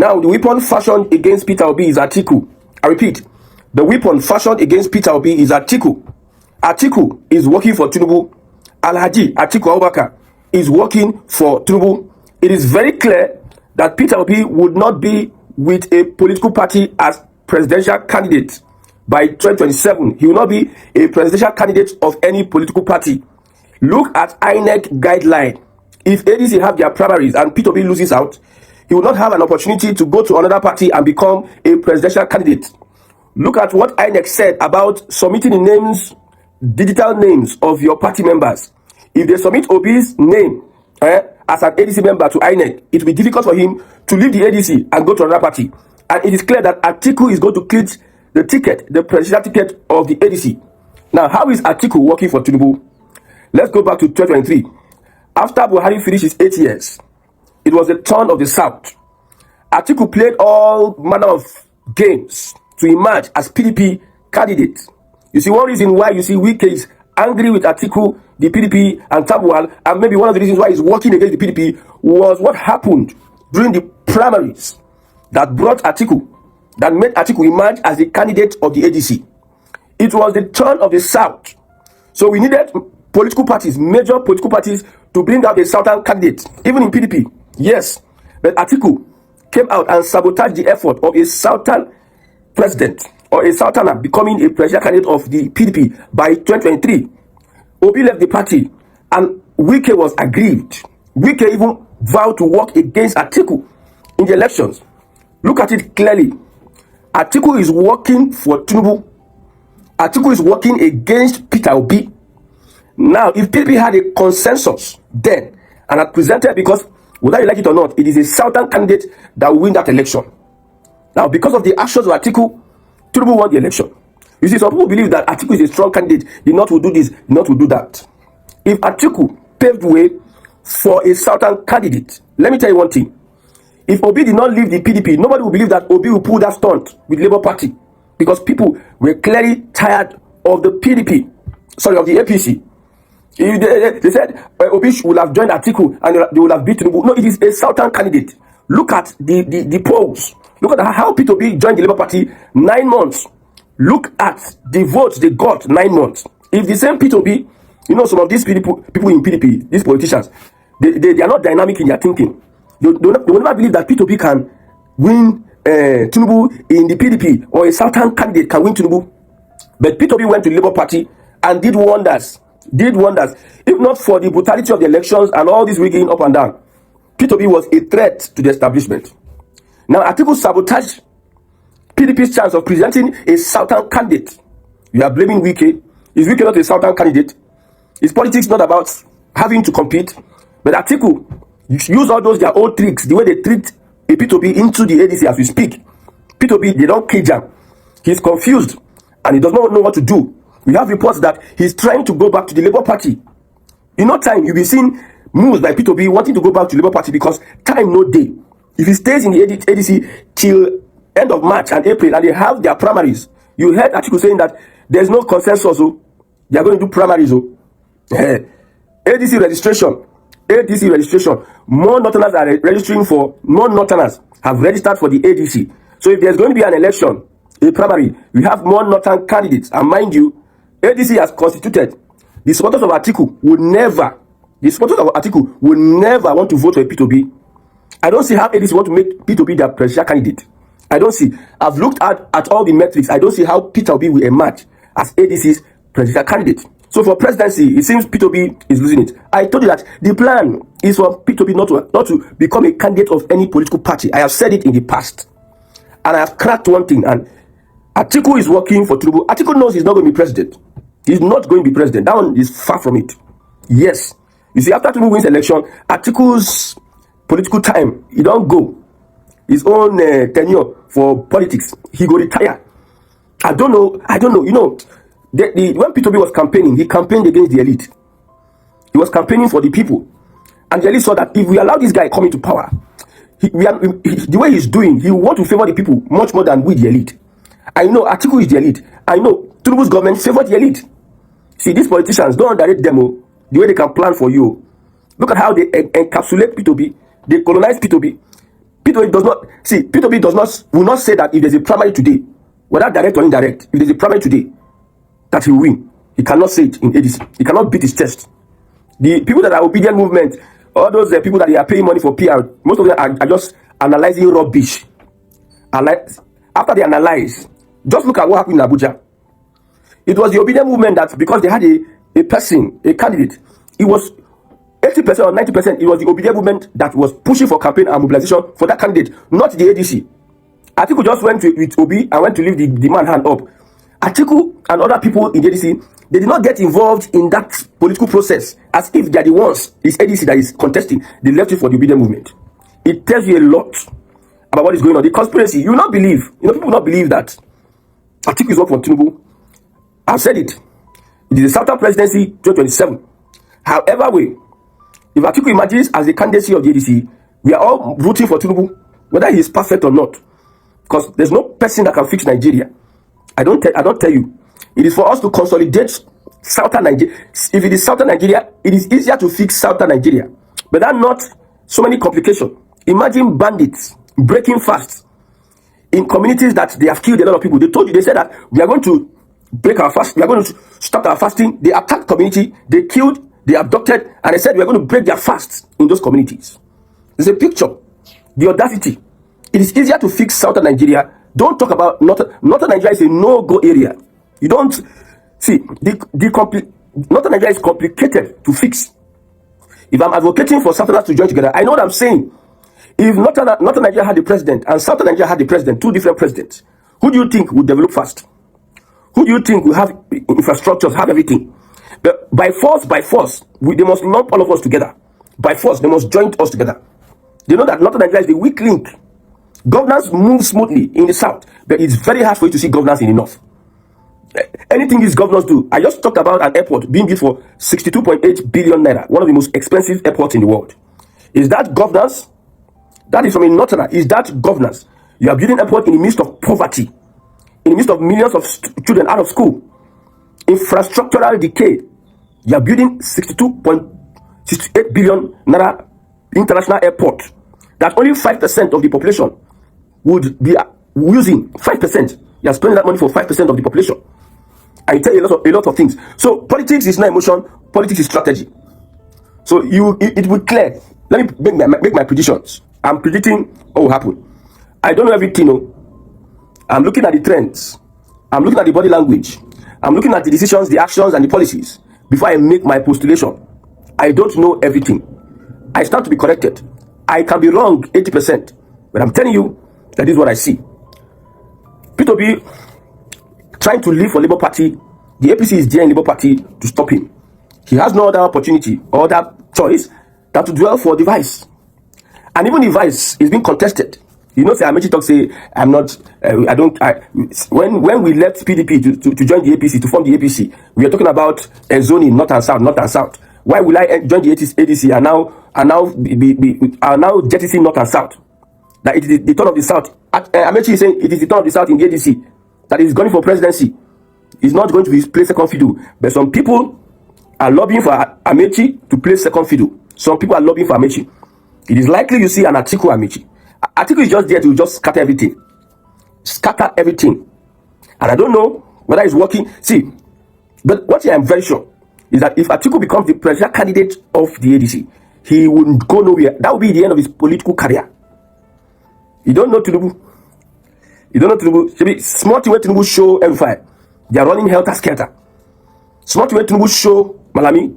Now, the weapon fashioned against Peter Obi is Atiku. I repeat, the weapon fashioned against Peter Obi is Atiku. Atiku is working for Tinubu. Alhaji Atiku Abubakar is working for Tinubu. It is very clear that Peter Obi would not be with a political party as presidential candidate by 2027. He will not be a presidential candidate of any political party. Look at INEC guideline. If ADC have their primaries and Peter Obi loses out, he will not have an opportunity to go to another party and become a presidential candidate. Look at what INEC said about submitting the names, digital names of your party members. If they submit Obi's name as an ADC member to INEC, it will be difficult for him to leave the ADC and go to another party. And it is clear that Atiku is going to clinch the ticket, the presidential ticket of the ADC. Now, how is Atiku working for Tinubu? Let's go back to 2023. After Buhari finished his 8 years, it was the turn of the South. Atiku played all manner of games to emerge as PDP candidate. You see, one reason why you see Wike is angry with Atiku, the PDP, and Tambuwal, and maybe one of the reasons why he's working against the PDP was what happened during the primaries that brought Atiku, that made Atiku emerge as the candidate of the ADC. It was the turn of the South. So we needed political parties, major political parties, to bring out a Southern candidate, even in PDP. Yes, but Atiku came out and sabotaged the effort of a Southern president or a Southerner becoming a presidential candidate of the PDP by 2023. Obi left the party and Wike was aggrieved. Wike even vowed to work against Atiku in the elections. Look at it clearly. Atiku is working for Tinubu. Atiku is working against Peter Obi. Now, if PDP had a consensus then and had presented, because whether you like it or not, it is a Southern candidate that will win that election. Now, because of the actions of Atiku, Tinubu won the election. You see, some people believe that Atiku is a strong candidate. The North will do this, the North will do that. If Atiku paved way for a Southern candidate, let me tell you one thing. If Obi did not leave the PDP, nobody will believe that Obi will pull that stunt with Labour Party, because people were clearly tired of the PDP, sorry, of the APC. They said Obi will have joined Atiku and they will have beat Tinubu. No, it is a Southern candidate. Look at the polls. Look at how Peter Obi joined the Labour Party 9 months. Look at the votes they got 9 months. If the same Peter Obi, you know, some of these people in PDP, these politicians, they are not dynamic in their thinking. They will never believe that Peter Obi can win Tinubu in the PDP, or a Southern candidate can win Tinubu. But Peter Obi went to the Labour Party and did wonders. If not for the brutality of the elections and all this rigging up and down, Peter Obi was a threat to the establishment. Now, Atiku sabotaged PDP's chance of presenting a Southern candidate. You are blaming Wike. Is Wike not a Southern candidate? Is politics not about having to compete? But Atiku use all those their old tricks, the way they treat a Peter Obi into the ADC as we speak. Peter Obi, they don't cage him. He's confused and he does not know what to do. We have reports that he's trying to go back to the Labour Party. In no time, you'll be seeing moves by Peter Obi wanting to go back to the Labour Party because time no day. If he stays in the ADC till end of March and April and they have their primaries, you heard Atiku saying that there's no consensus. So they are going to do primaries. ADC registration. More Northerners are registering for, more Northerners have registered for the ADC. So if there's going to be an election, a primary, we have more Northern candidates. And mind you, ADC has constituted. The supporters of Atiku would never want to vote for Peter Obi. I don't see how ADC want to make Peter Obi their presidential candidate. I don't see. I've looked at all the metrics. I don't see how Peter Obi will emerge as ADC's presidential candidate. So for presidency, it seems Peter Obi is losing it. I told you that the plan is for Peter Obi not to become a candidate of any political party. I have said it in the past. And I have cracked one thing. And Atiku is working for Tinubu. Atiku knows he's not going to be president. He's not going to be president. That one is far from it. Yes. You see, after Tinubu wins election, Atiku's political time, he don't go. His own tenure for politics, he go retire. I don't know. You know, when Peter Obi was campaigning, he campaigned against the elite. He was campaigning for the people. And the elite saw that if we allow this guy coming to power, the way he's doing, he want to favor the people much more than we, the elite. I know Atiku is the elite. I know Tinubu's government favor the elite. See, these politicians, don't underrate them, the way they can plan for you. Look at how they encapsulate Peter Obi. They colonize Peter Obi. Peter Obi does not see. Peter Obi will not say that if there's a primary today, whether direct or indirect, if there's a primary today, that he will win. He cannot say it in ADC. He cannot beat his chest. The people that are obedient movement, all those people that they are paying money for PR, most of them are just analyzing rubbish. After they analyze, just look at what happened in Abuja. It was the obedient movement that, because they had a person, a candidate, it was 80% or 90%, it was the obedient movement that was pushing for campaign and mobilization for that candidate, not the ADC. Atiku just went with Obi and went to leave the man hand up. Atiku and other people in the ADC, they did not get involved in that political process as if they are the ones, it's ADC that is contesting. They left it for the obedient movement. It tells you a lot about what is going on. The conspiracy, you will not believe, people will not believe that Atiku is up for Tinubu. I've said it. It is the Southern Presidency 2027. However way, if Atiku emerges as the candidacy of the ADC, we are all rooting for Tinubu, whether he is perfect or not. Because there's no person that can fix Nigeria. I don't tell you. It is for us to consolidate Southern Nigeria. If it is Southern Nigeria, it is easier to fix Southern Nigeria. But that's not so many complications. Imagine bandits breaking fast in communities that they have killed a lot of people. They said that we are going to break our fast. We are going to stop our fasting. They attacked community. They killed. They abducted. And they said we are going to break their fast in those communities. There's a picture. The audacity. It is easier to fix Southern Nigeria. Don't talk about Northern Nigeria is a no-go area. You don't see Northern Nigeria is complicated to fix. If I'm advocating for Southerners to join together, I know what I'm saying. If Northern Nigeria had the president and Southern Nigeria had the president, two different presidents, who do you think would develop fast? Who do you think will have infrastructures, have everything? But by force, they must lump all of us together. By force, they must join us together. They know that Northern Nigeria is the weak link. Governance moves smoothly in the south, but it's very hard for you to see governance in the north. Anything these governors do, I just talked about an airport being built for 62.8 billion naira, one of the most expensive airports in the world. Is that governance? That is from a northerner. Is that governance? You are building an airport in the midst of poverty, in the midst of millions of children out of school, infrastructural decay. You are building 62.68 billion naira international airport that only 5% of the population would be using. 5%. You are spending that money for 5% of the population. I tell you a lot of things. So politics is not emotion. Politics is strategy. So it will clear. Let me make my predictions. I'm predicting what will happen. I don't know everything. No. I'm looking at the trends. I'm looking at the body language. I'm looking at the decisions, the actions, and the policies before I make my postulation. I don't know everything. I stand to be corrected. I can be wrong 80%, but I'm telling you that is what I see. Peter Obi trying to leave for Labour Party. The APC is there in Labour Party to stop him. He has no other opportunity or other choice than to dwell for the Vice. And even the Vice is being contested. You know, say Amechi talk say I'm not. When we left PDP to join the APC, to form the APC, we are talking about a zoning, north and south. Why will I join the ADC and now jettison north and south? That it is the turn of the south. Amechi is saying it is the turn of the south in the ADC that is going for presidency. He's not going to play second fiddle. But some people are lobbying for Amechi to play second fiddle. Some people are lobbying for Amechi. It is likely you see an Atiku Amechi. Atiku is just there to just scatter everything. Scatter everything. And I don't know whether it's working. See, but what I am very sure is that if Atiku becomes the presidential candidate of the ADC, he will go nowhere. That will be the end of his political career. You don't know Tinubu. You don't know Tinubu. Should be smart way Tinubu show M5. They are running helter skelter. Smart way Tinubu show Malami.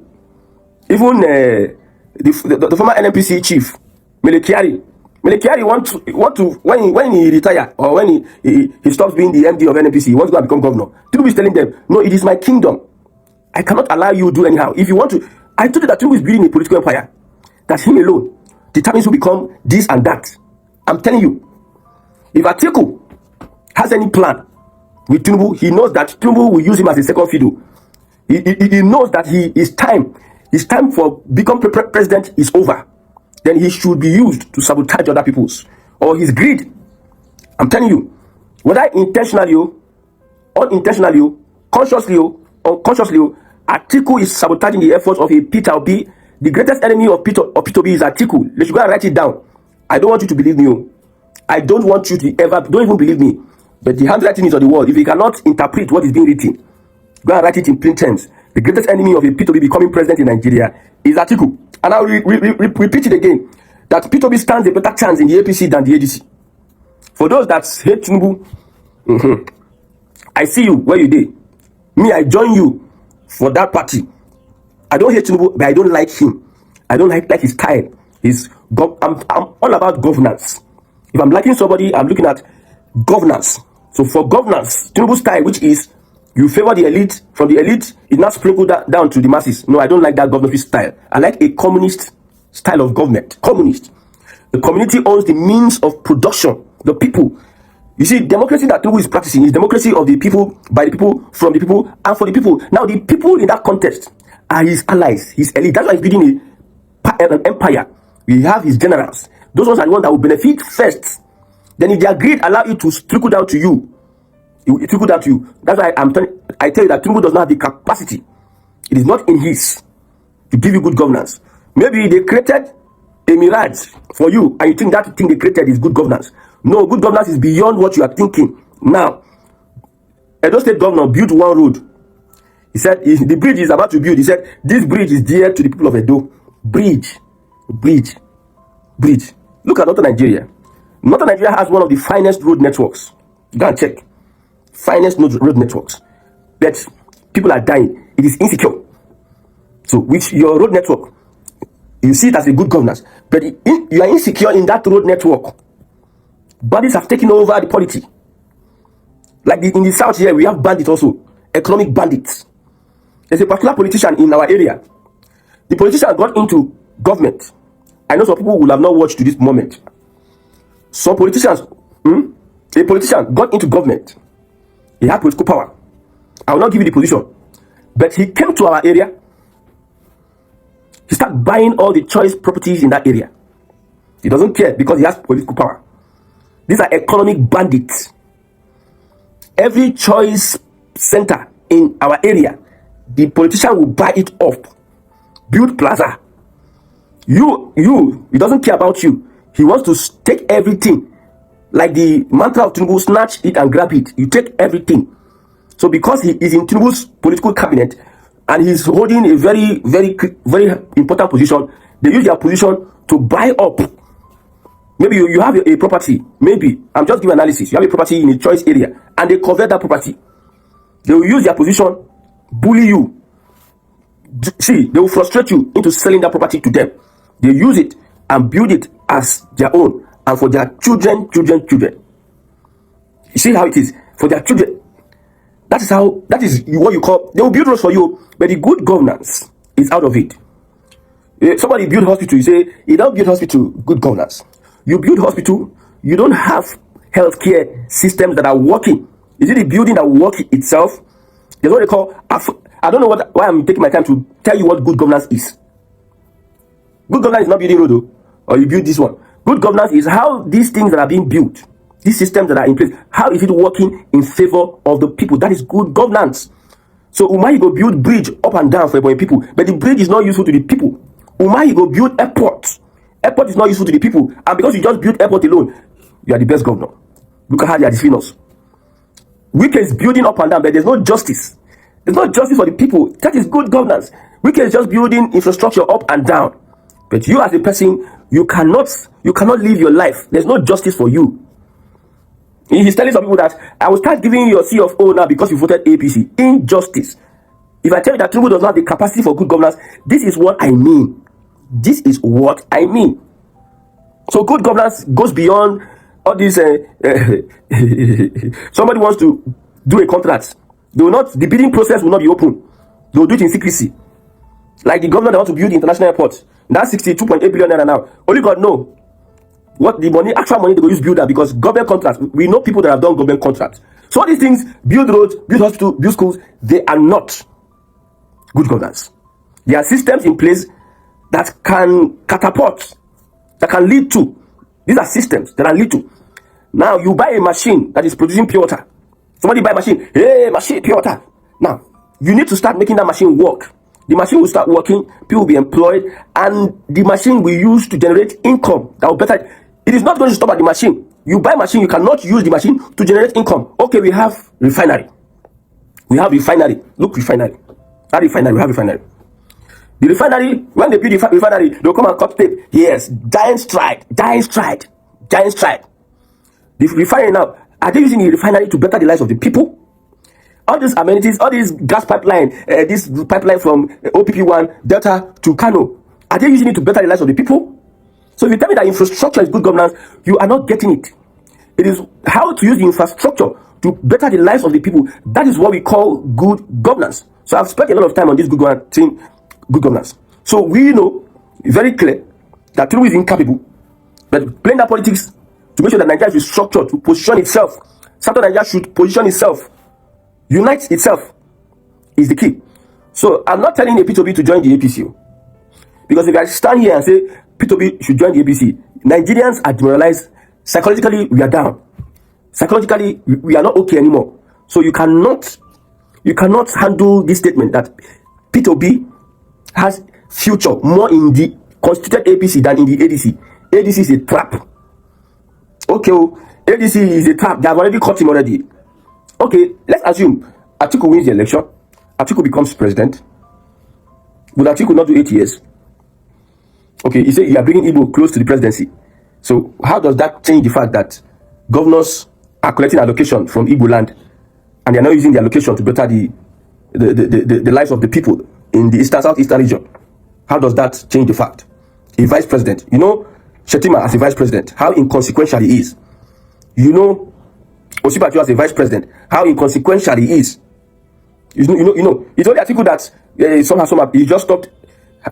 Even the former NNPC chief, Melekiari want to when he retire or when he stops being the MD of NNPC, he wants to go and become governor. Tinubu is telling them, no, it is my kingdom. I cannot allow you to do anyhow. If you want to, I told you that Tinubu is building a political empire. That him alone determines who become this and that. I'm telling you, if Atiku has any plan with Tinubu, he knows that Tinubu will use him as a second fiddle. He knows that his time for becoming president is over. Then he should be used to sabotage other people's or his greed. I'm telling you, whether intentionally or unintentionally, consciously or unconsciously, Atiku is sabotaging the efforts of a Peter Obi. The greatest enemy of Peter Obi is Atiku. Let's go and write it down. I don't want you to believe me. I don't want you to ever, don't even believe me, but the handwriting is on the wall. If you cannot interpret what is being written, go and write it in plain terms. The greatest enemy of a Peter Obi becoming president in Nigeria is Atiku. And I'll repeat it again, that Peter Obi stands a better chance in the APC than the ADC. For those that hate Tinubu, I see you where you did. Me, I join you for that party. I don't hate Tinubu, but I don't like him. I don't like his style. I'm all about governance. If I'm liking somebody, I'm looking at governance. So for governance, Tinubu's style, which is you favor the elite, from the elite, it's not sprinkled down to the masses. No, I don't like that government style. I like a communist style of government. Communist. The community owns the means of production. The people. You see, democracy that Tinubu is practicing is democracy of the people, by the people, from the people, and for the people. Now, the people in that context are his allies, his elite. That's why he's building an empire. We have his generals. Those ones are the ones that will benefit first. Then if their greed allow it to trickle down to you, it will trickle down to you. That's why I tell you that Tinubu does not have the capacity. It is not in his to give you good governance. Maybe they created a mirage for you, and you think that thing they created is good governance. No, good governance is beyond what you are thinking. Now, Edo State governor built one road. He said, the bridge is about to build. He said, this bridge is dear to the people of Edo. Bridge. Look at Northern Nigeria. Northern Nigeria has one of the finest road networks. Go and check. Finest road networks. But people are dying. It is insecure. So, with your road network, you see it as a good governance. But you are insecure in that road network. Bandits have taken over the polity. Like in the south here, we have bandits also. Economic bandits. There's a particular politician in our area. The politician got into government. I know some people will have not watched to this moment. Some politicians, a politician got into government. He had political power. I will not give you the position. But he came to our area. He started buying all the choice properties in that area. He doesn't care because he has political power. These are economic bandits. Every choice center in our area, the politician will buy it up. Build plaza. He doesn't care about you. He wants to take everything. Like the mantra of Tinubu, snatch it and grab it. You take everything. So because he is in Tinubu's political cabinet and he's holding a very, very, very important position, they use their position to buy up. Maybe you have a property. Maybe, I'm just giving analysis. You have a property in a choice area and they convert that property. They will use their position, bully you. See, they will frustrate you into selling that property to them. They use it and build it as their own and for their children. You see how it is? For their children. That is what you call, they will build roads for you, but the good governance is out of it. Somebody build hospital, you say, you don't build hospital, good governance. You build hospital, you don't have healthcare systems that are working. Is it the building that works itself? There's what they call, I don't know why I'm taking my time to tell you what good governance is. Good governance is not building road, though, or you build this one. Good governance is how these things that are being built, these systems that are in place, how is it working in favor of the people? That is good governance. So Umahi go build bridge up and down for people, but the bridge is not useful to the people. Umahi go build airport. Airport is not useful to the people. And because you just build airport alone, you are the best governor. Look at how they are deceiving us. Wike is building up and down, but there's no justice. There's no justice for the people. That is good governance. Wike is just building infrastructure up and down. But you as a person, you cannot live your life. There's no justice for you. He's telling some people that I will start giving you your C of O now because you voted APC. Injustice. If I tell you that Tinubu does not have the capacity for good governance, this is what I mean. This is what I mean. So good governance goes beyond all this. Somebody wants to do a contract. The bidding process will not be open. They will do it in secrecy. Like the government that want to build the international airport. That's 62.8 billion naira now. Only God know what the money, actual money they will use build that, because government contracts, we know people that have done government contracts. So all these things, build roads, build hospitals, build schools, they are not good governance. There are systems in place that can catapult, that can lead to. These are systems that can lead to. Now you buy a machine that is producing pure water. Somebody buy a machine, hey, machine, pure water. Now you need to start making that machine work. The machine will start working, people will be employed, and the machine will use to generate income that will better. It is not going to stop at the machine. You buy machine, you cannot use the machine to generate income. Okay, we have refinery. Look, refinery. That refinery, we have refinery. The refinery, when they build the refinery, they'll come and cut tape. Yes, giant strike. The refinery now, are they using the refinery to better the lives of the people? All these amenities, all these gas pipeline, this pipeline from OPP1 Delta to Kano, are they using it to better the lives of the people? So if you tell me that infrastructure is good governance, you are not getting it. It is how to use the infrastructure to better the lives of the people. That is what we call good governance. So I've spent a lot of time on this good governance. So we know very clear that Tinubu is incapable, but playing that politics to make sure that Nigeria is structured to position itself. Southern Nigeria should position itself, unite itself, is the key. So I'm not telling a Peter Obi to join the APC, because if I stand here and say Peter Obi should join the APC, Nigerians are demoralized. Psychologically, we are down. Psychologically, we are not okay anymore. So you cannot handle this statement that Peter Obi has future more in the constituted APC than in the ADC. ADC is a trap. Okay, ADC is a trap. They have already caught him already. Okay, let's assume Atiku wins the election. Atiku becomes president. Will Atiku not do 8 years? Okay, you say you are bringing Igbo close to the presidency. So how does that change the fact that governors are collecting allocation from Igbo land and they are not using the allocation to better the lives of the people in the southeastern region? How does that change the fact? A vice president, you know, Shetima as a vice president, how inconsequential he is. You know, Osibaju as a vice president, how inconsequential he is. You know, he told the article that somehow he just stopped.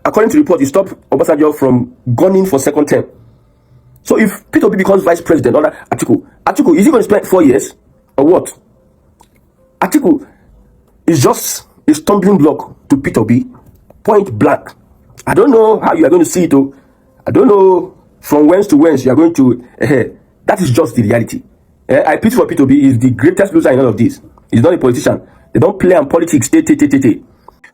According to the report, he stopped Obasanjo from gunning for second term. So if Peter Obi becomes vice president under Atiku, is he going to spend 4 years or what? Atiku is just a stumbling block to Peter Obi, point blank. I don't know how you are going to see it, though. I don't know from whence to whence you are going to. That is just the reality. I pity for Peter Obi. He is the greatest loser in all of this. He's not a politician. They don't play on politics.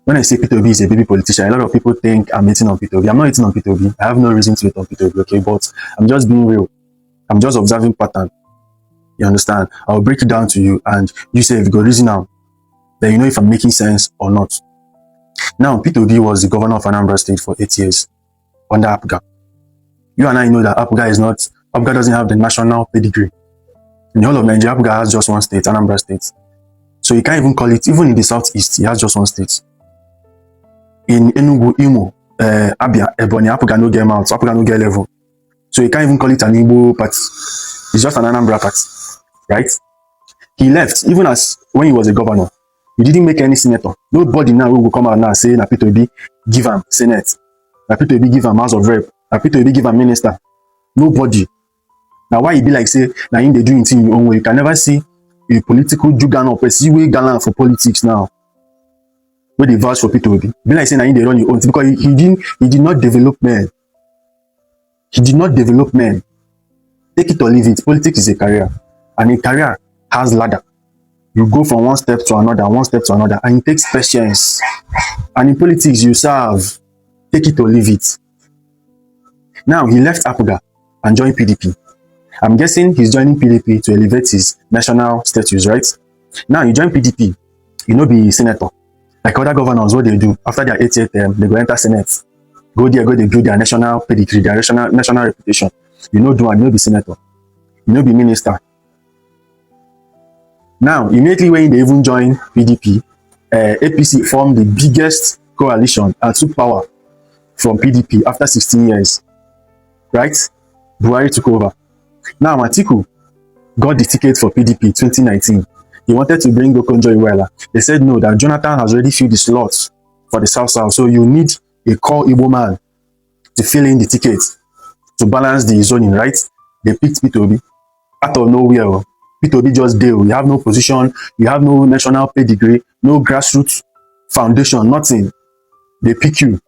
When I say Peter Obi is a baby politician, a lot of people think I'm hating on Peter Obi. I'm not hating on Peter Obi. I have no reason to hate on Peter Obi, okay? But I'm just being real. I'm just observing pattern. You understand? I'll break it down to you, and you say if you go reason now, then you know if I'm making sense or not. Now, Peter Obi was the governor of Anambra State for 8 years under Apuga. You and I know that Apuga doesn't have the national pedigree. In the whole of Nigeria, Apuga has just one state, Anambra State. So you can't even call it, even in the southeast, he has just one state. In Enugu, Imo, Abia, Ebonyi, Apuga no get mount, Apuga no get level. So you can't even call it an Igbo party. It's just an Anambra party, right? He left, even as when he was a governor. He didn't make any senator. Nobody now will come out now and say, na Peter Obi give him Senate. Na Peter Obi give him House of Rep. Na Peter Obi give him minister. Nobody. Now why he be like say, now in they do it in your own way. You can never see a political juggernaut, person way gallant for politics now. Where they vouch for Peter Obi. Be like saying now in they run your own thing, because he did not develop men. He did not develop men. Take it or leave it. Politics is a career. And a career has ladder. You go from one step to another, and it takes patience. And in politics, you serve. Take it or leave it. Now, he left Apuga and joined PDP. I'm guessing he's joining PDP to elevate his national status, right? Now, you join PDP, you know, be senator. Like other governors, what they do, after their 8th term, they go enter Senate. Go there, they build their national pedigree, their national reputation. You know, do and you know, be senator. You know, be minister. Now, immediately when they even joined PDP, APC formed the biggest coalition and took power from PDP after 16 years. Right? Buhari took over. Now, Atiku got the ticket for PDP 2019. He wanted to bring Okonjo Iweala. They said no, that Jonathan has already filled the slots for the South-South. So you need a core Igbo man to fill in the ticket to balance the zoning, right? They picked Peter Obi out of nowhere. Peter Obi just deal. You have no position, you have no national pedigree, no grassroots foundation, nothing. They pick you.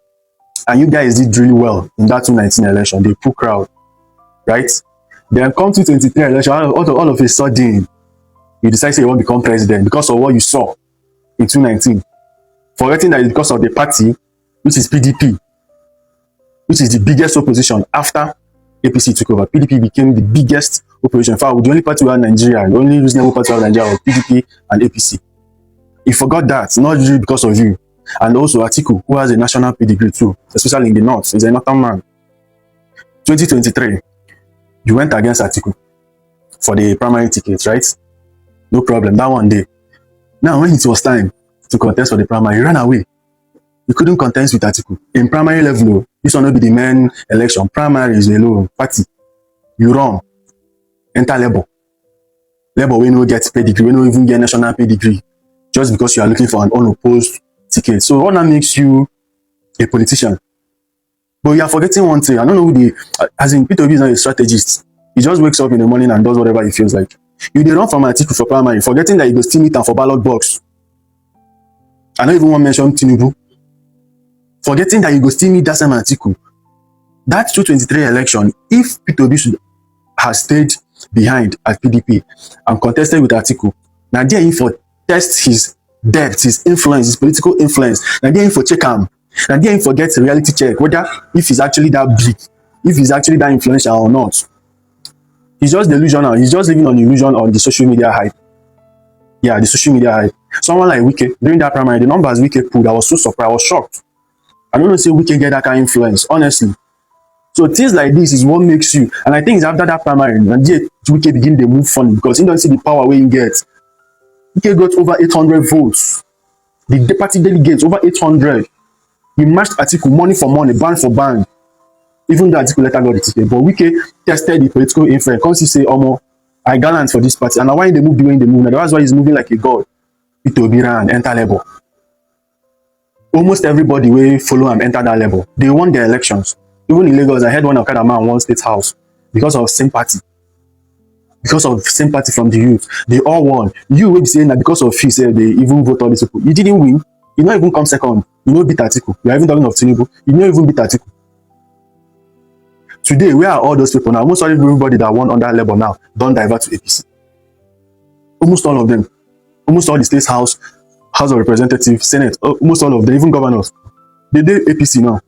And you guys did really well in that 2019 election. They pull crowd, right? Then come to 2023 election, all of a sudden, you decide say you want to become president because of what you saw in 2019. Forgetting that it's because of the party, which is PDP, which is the biggest opposition after APC took over. PDP became the biggest opposition. In fact, the only party we have in Nigeria, the only reasonable party we have in Nigeria was PDP and APC. He forgot that, not really because of you. And also Atiku, who has a national pedigree too, especially in the north. He's a northern man. 2023, you went against Atiku for the primary ticket, right? No problem, that one day. Now, when it was time to contest for the primary, you ran away. You couldn't contest with Atiku. In primary level, this one will be the main election. Primary is a low party. You run, enter Labour. Labour will not get pedigree, will not even get national pedigree, just because you are looking for an unopposed ticket. So what that makes you a politician? But you are forgetting one thing. I don't know who as in Peter Obi is not a strategist. He just wakes up in the morning and does whatever he feels like. You dey run from Atiku for primary, forgetting that you go still meet am for ballot box. I don't even want to mention Tinubu. Forgetting that you go still meet that same Atiku. That 2023 election, if Peter Obi should have stayed behind at PDP and contested with Atiku, now there for test his depth, his influence, his political influence. Now there for check him. Now there for get a reality check whether if he's actually that big, if he's actually that influential or not. He's just delusional. He's just living on illusion on the social media hype. Yeah, the social media hype. Someone like Wike, during that primary, the numbers Wike pulled, I was so surprised. I was shocked. I don't know say Wike get that kind of influence, honestly. So things like this is what makes you, and I think it's after that primary, and yet Wike begin to move funny because he don't see the power where he gets. Wike got over 800 votes. The party delegates over 800. He matched Atiku money for money, band for band. Even though Atiku later got the ticket, but Wike tested the political influence. Because he say, "Omo, I gallant for this party," and now why they move the way they move. Now that's why he's moving like a god. Peter Obi and enter Labour. Almost everybody will follow him enter that level. They won their elections. Even in Lagos, I heard one Okada man won State House because of sympathy. Because of sympathy from the youth. They all won. You will be saying that because of fees, they even vote all these people. You didn't win. You not even come second. You know beat Atiku. You are even talking of Tinubu. You don't even beat Atiku. Today, where are all those people now? Almost everybody that won on that level now don't divert to APC. Almost all of them. Almost all the State House of Representatives, Senate, almost all of them, even governors. They did APC now.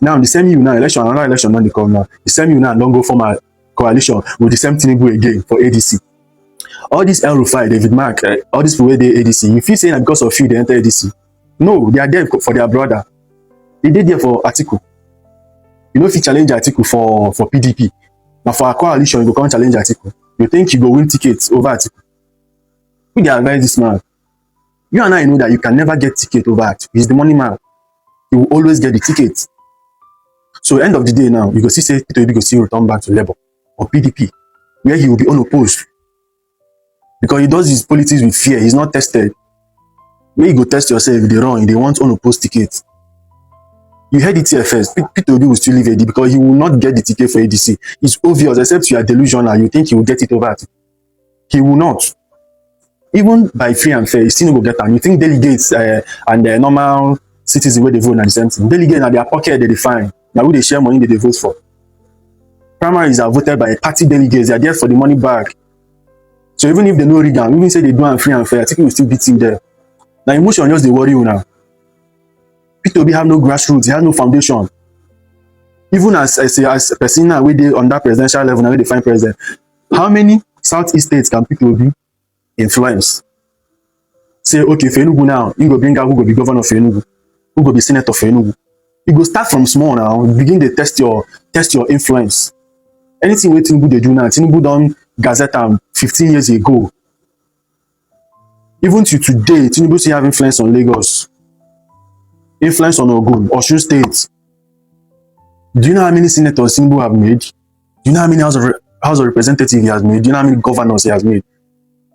Now, the same you now, another election don't come now. The same you now don't go form a coalition with the same Tinubu again for ADC. All these El Rufai, David Mark, all these people where they ADC, you feel saying that because of you they enter ADC. No, they are there for their brother. They did there for Atiku. You know if you challenge Atiku for PDP. Now for a coalition, you go come challenge Atiku. You think you go win tickets over Atiku. Who they advise this man? You and I know that you can never get ticket over Atiku. He's the money man. He will always get the ticket. So end of the day now, you go see say Peter Obi go still return back to Labour or PDP, where he will be unopposed. Because he does his politics with fear. He's not tested. Where you go test yourself if they run, they want unopposed tickets. You heard it here first. Peter Obi will still leave AD because he will not get the ticket for ADC. It's obvious, except you are delusional. You think he will get it over Atiku. He will not. Even by free and fair, he still not go get them. You think delegates and the normal citizens where they vote are the same thing. Delegates are their pocket they define. Now who they share money they vote for. Primaries are voted by party delegates. They are there for the money back. So even if they know rig even say they do and free and fair, I think we will still beat him there. Now emotion just they worry you now. Peter Obi have no grassroots, he has no foundation. Even as a person now where they on that presidential level, now where they find president, how many Southeast states can Peter Obi influence? Say, okay, for Enugu now, you go bring out who go be governor for Enugu, who go be senator for Enugu. You go start from small now, begin to test your influence. Anything where Tinubu they do now, Tinubu done Gazette 15 years ago. Even to today, Tinubu still have influence on Lagos. Influence on Ogun, Osun State. Do you know how many senators Tinubu have made? Do you know how many House of Representatives he has made? Do you know how many governors he has made?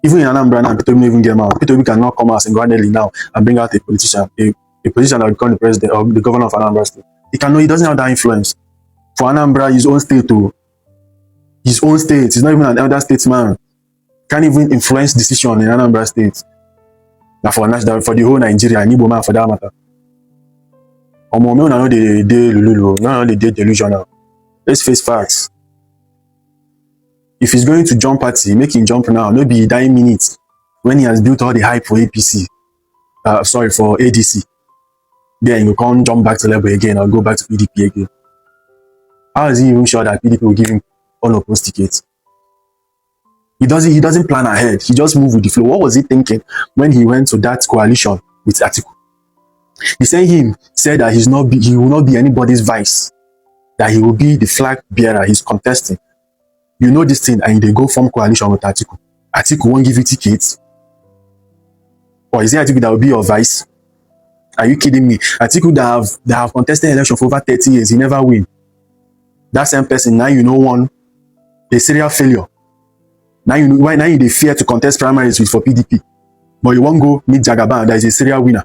Even in Anambra now, Peter Obi even get out. Peter Obi cannot come out single-handedly now and bring out a politician that will become the president or the governor of Anambra State. He doesn't have that influence. For Anambra, his own state too. His own state. He's not even an elder statesman. Can't even influence decision in Anambra State. Now for the whole Nigeria, Igbo man for that matter. No, they lulu. No, they delusional. Let's face facts. If he's going to jump party, make him jump now. Maybe 9 minutes when he has built all the hype for APC. For ADC. Then you can't jump back to Labour again or go back to PDP again. How is he even sure that PDP will give him unopposed ticket. He doesn't plan ahead. He just move with the flow. What was he thinking when he went to that coalition with Atiku? The same him said that he will not be anybody's vice, that he will be the flag bearer. He's contesting. You know this thing, and they go form coalition with Atiku. Atiku won't give you tickets. Or is it Atiku that will be your vice? Are you kidding me? Atiku that have contested election for over 30 years, he never win. That same person, now you know one, a serial failure. Now you know why now you fear to contest primaries with for PDP. But you won't go meet Jagaban, that is a serial winner.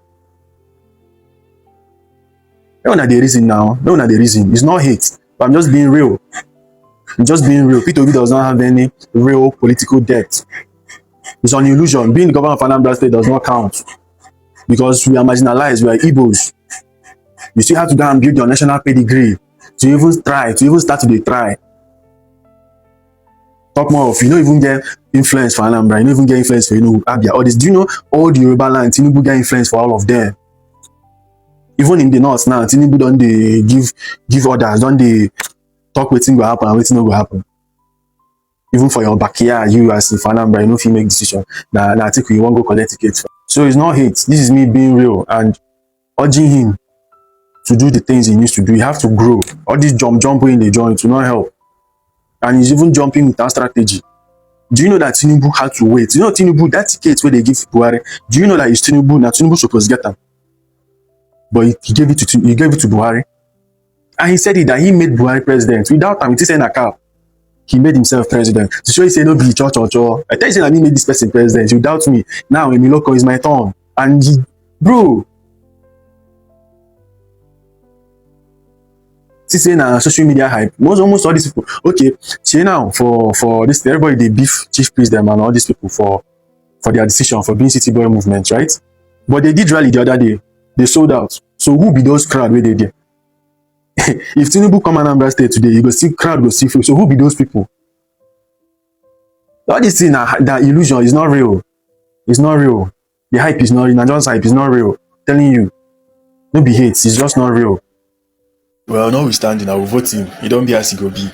No, not the reason now. No, not the reason. It's not hate. But I'm just being real. I'm just being real. Peter Obi does not have any real political debt. It's an illusion. Being the governor of Anambra State does not count. Because we are marginalized, we are Igbos. You still have to go and build your national pedigree to even start to try. Talk more of, you don't even get influence for Anambra, you don't even get influence for, Abia, all this. Do you know all the Yoruba land, Tinubu get influence for all of them? Even in the north now, Tinubu don't they give orders, don't they talk wetin go happen and wetin no go happen. Even for your backyard, you as if Anambra, you know if you make decision, na Atiku you won't go collect tickets. So it's not hate. This is me being real and urging him to do the things he needs to do. You have to grow. All this jumping in the joint will not help. And he's even jumping without strategy. Do you know that Tinubu had to wait? You know Tinubu, that ticket where they give Buhari, do you know that it's Tinubu? Now Tinubu supposed to get them. But he gave it to Buhari. And he said that he made Buhari president. Without him, it is in a car. He made himself president. To show he said, no, be cho. I tell you that he made this person president. You doubt me. Now, Emiloko is my turn. And bro. See, saying social media hype. Almost all these people. Okay, see now, for this, everybody, they beef chief priest them and all these people for their decision for being city boy movement, right? But they did rally the other day. They sold out. So who be those crowd where they did? If Tinubu come Anambra State today, you go see crowd go see. So who be those people? All this thing, that illusion is not real. It's not real. The hype is not real. Nigerian's hype is not real. I'm telling you, no be hate. It's just not real. Well, notwithstanding, I will vote him. He don't be as he go be.